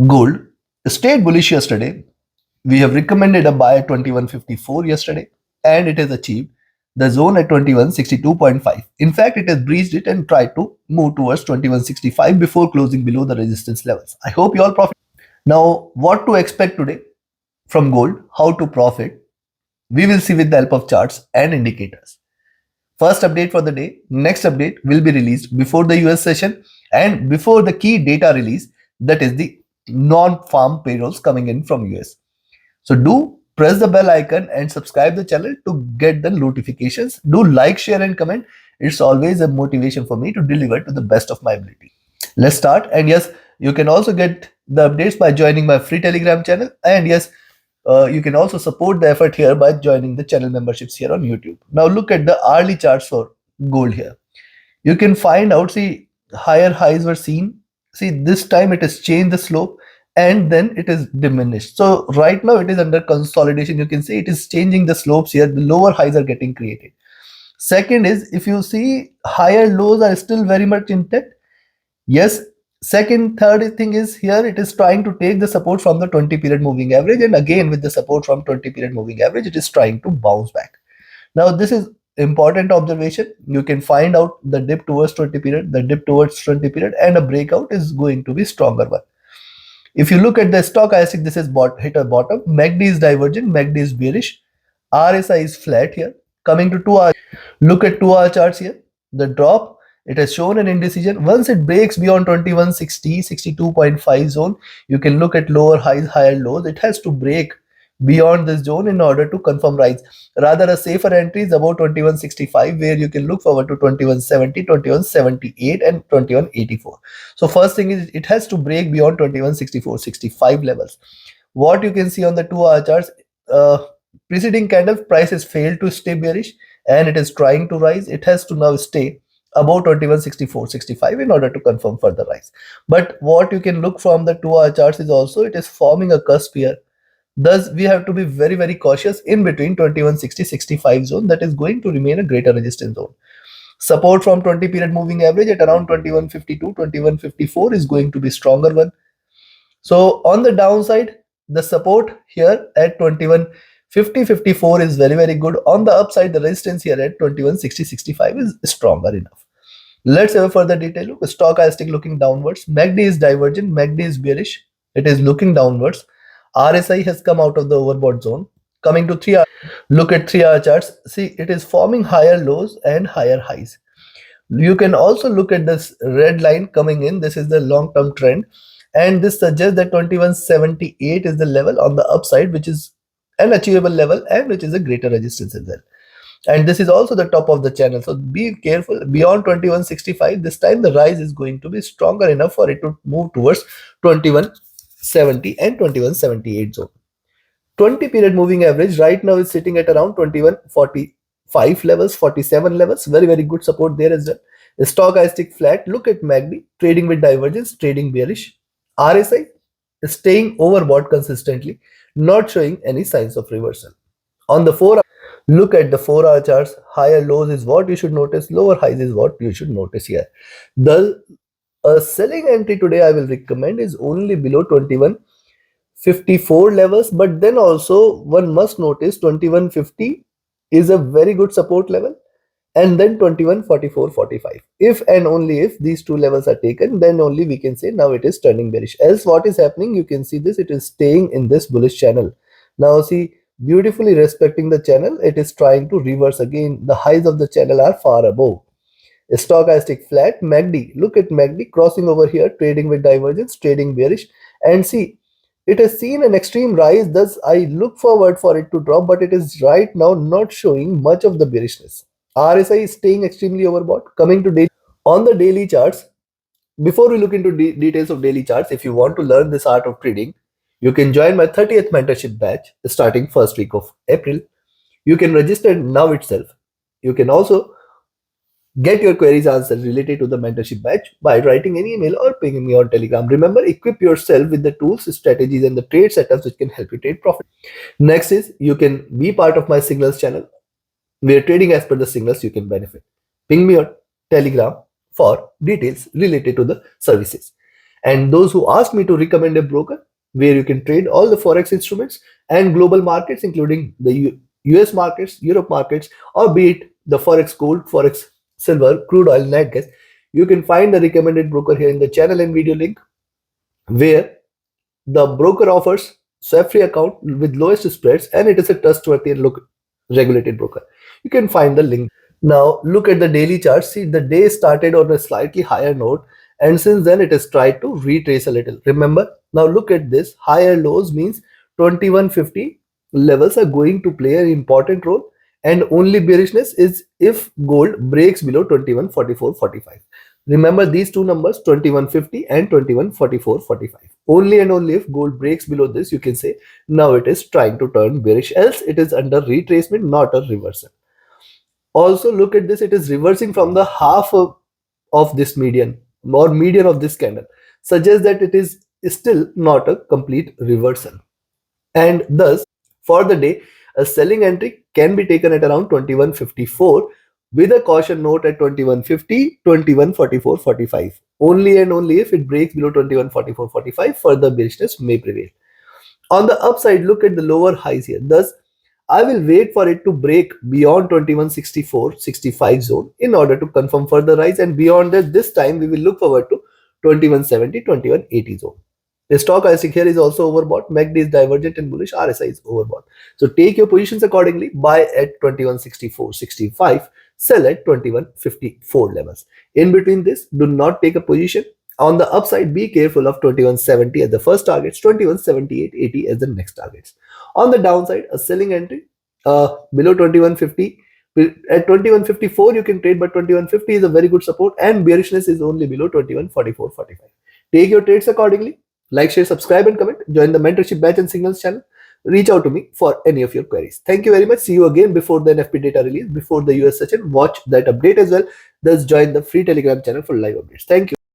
Gold stayed bullish yesterday. We have recommended a buy at 2154 yesterday, and it has achieved the zone at 2162.5. In fact, it has breached it and tried to move towards 2165 before closing below the resistance levels. I hope you all profit. Now, what to expect today from gold, how to profit, we will see with the help of charts and indicators. First update for the day, next update will be released before the US session and before the key data release, that is the non-farm payrolls coming in from US. So do press the bell icon and subscribe the channel to get the notifications. Do like, share and comment. It's always a motivation for me to deliver to the best of my ability. Let's start. And yes, you can also get the updates by joining my free Telegram channel. And yes, you can also support the effort here by joining the channel memberships here on YouTube. Now look at the hourly charts for gold here. You can find out, see, higher highs were seen. See, this time it has changed the slope and then it is diminished. So right now it is under consolidation. You can see it is changing the slopes here. The lower highs are getting created. Second is, if you see, higher lows are still very much intact. Yes. Third thing is, here it is trying to take the support from the 20 period moving average, and again with the support from 20 period moving average, it is trying to bounce back. Now this is important observation. You can find out the dip towards 20 period, the dip towards 20 period, and a breakout is going to be stronger one. If you look at the stochastic, this is hit a bottom. MACD is divergent, MACD is bearish. RSI is flat here. Coming to 2 hour, look at 2 hour charts here. The drop, it has shown an indecision. Once it breaks beyond 2160, 62.5 zone, you can look at lower highs, higher lows. It has to break beyond this zone in order to confirm rise. Rather, a safer entry is about 2165, where you can look forward to 2170, 2178 and 2184. So first thing is, it has to break beyond 2164, 65 levels. What you can see on the 2 hour charts, preceding candle price has failed to stay bearish and it is trying to rise. It has to now stay above 2164, 65 in order to confirm further rise. But what you can look from the 2 hour charts is also it is forming a cusp here. Thus, we have to be very, very cautious in between 2160, 65 zone that is going to remain a greater resistance zone. Support from 20 period moving average at around 2152, 2154 is going to be stronger one. So on the downside, the support here at 2150, 54 is very, very good. On the upside, the resistance here at 2160, 65 is stronger enough. Let's have a further detail look. Stochastic looking downwards. MACD is divergent. MACD is bearish. It is looking downwards. RSI has come out of the overbought zone. Coming to 3 hour, look at 3 hour charts. See, it is forming higher lows and higher highs. You can also look at this red line coming in. This is the long-term trend. And this suggests that 2178 is the level on the upside, which is an achievable level and which is a greater resistance as well. And this is also the top of the channel. So be careful. Beyond 2165, this time the rise is going to be stronger enough for it to move towards 2170 and 2178 zone. 20 period moving average right now is sitting at around 2145 levels, 47 levels. Very, very good support there as well. The stochastic flat. Look at MACD trading with divergence, trading bearish. RSI is staying overbought consistently, not showing any signs of reversal. On the 4 hour, look at the 4 hour charts. Higher lows is what you should notice, lower highs is what you should notice here. The selling entry today I will recommend is only below 2154 levels, but then also one must notice 2150 is a very good support level, and then 2144, 45. If and only if these two levels are taken, then only we can say now it is turning bearish. Else what is happening, you can see this, it is staying in this bullish channel. Now see, beautifully respecting the channel, it is trying to reverse again. The highs of the channel are far above. A stochastic flat. MACD, look at MACD crossing over here, trading with divergence, trading bearish, and see, it has seen an extreme rise. Thus I look forward for it to drop, but it is right now not showing much of the bearishness. RSI is staying extremely overbought. Coming to daily, on the daily charts, before we look into details of daily charts, if you want to learn this art of trading, you can join my 30th mentorship batch starting first week of April. You can register now itself. You can also get your queries answered related to the mentorship batch by writing an email or pinging me on Telegram. Remember, equip yourself with the tools, strategies, and the trade setups which can help you trade profit. Next is, you can be part of my signals channel, where trading as per the signals you can benefit. Ping me on Telegram for details related to the services. And those who ask me to recommend a broker where you can trade all the forex instruments and global markets, including the US markets, Europe markets, or be it the forex gold, forex silver, crude oil, nat gas, you can find the recommended broker here in the channel and video link, where the broker offers swap-free account with lowest spreads, and it is a trustworthy and regulated broker. You can find the link. Now look at the daily chart. See, the day started on a slightly higher note, and since then it has tried to retrace a little. Remember, now look at this. Higher lows means 2150 levels are going to play an important role, and only bearishness is if gold breaks below 2144.45. Remember these two numbers, 2150 and 2144.45. Only and only if gold breaks below this, you can say now it is trying to turn bearish, else it is under retracement, not a reversal. Also look at this, it is reversing from the half of this median or median of this candle, suggests that it is still not a complete reversal. And thus, for the day, a selling entry can be taken at around 2154 with a caution note at 2150, 2144.45. Only and only if it breaks below 2144.45, further bearishness may prevail. On the upside, look at the lower highs here. Thus, I will wait for it to break beyond 2164.65 zone in order to confirm further rise, and beyond that, this time we will look forward to 2170, 2180 zone. The stochastic here is also overbought. MACD is divergent and bullish. RSI is overbought. So take your positions accordingly. Buy at 2164.65. Sell at 2154 levels. In between this, do not take a position. On the upside, be careful of 2170 as the first targets, 2178.80 as the next targets. On the downside, a selling entry below 2150. At 2154 you can trade, but 2150 is a very good support, and bearishness is only below 2144.45. Take your trades accordingly. Like, share, subscribe, and comment. Join the mentorship batch and signals channel. Reach out to me for any of your queries. Thank you very much. See you again before the NFP data release, before the US session. Watch that update as well. Thus, join the free Telegram channel for live updates. Thank you.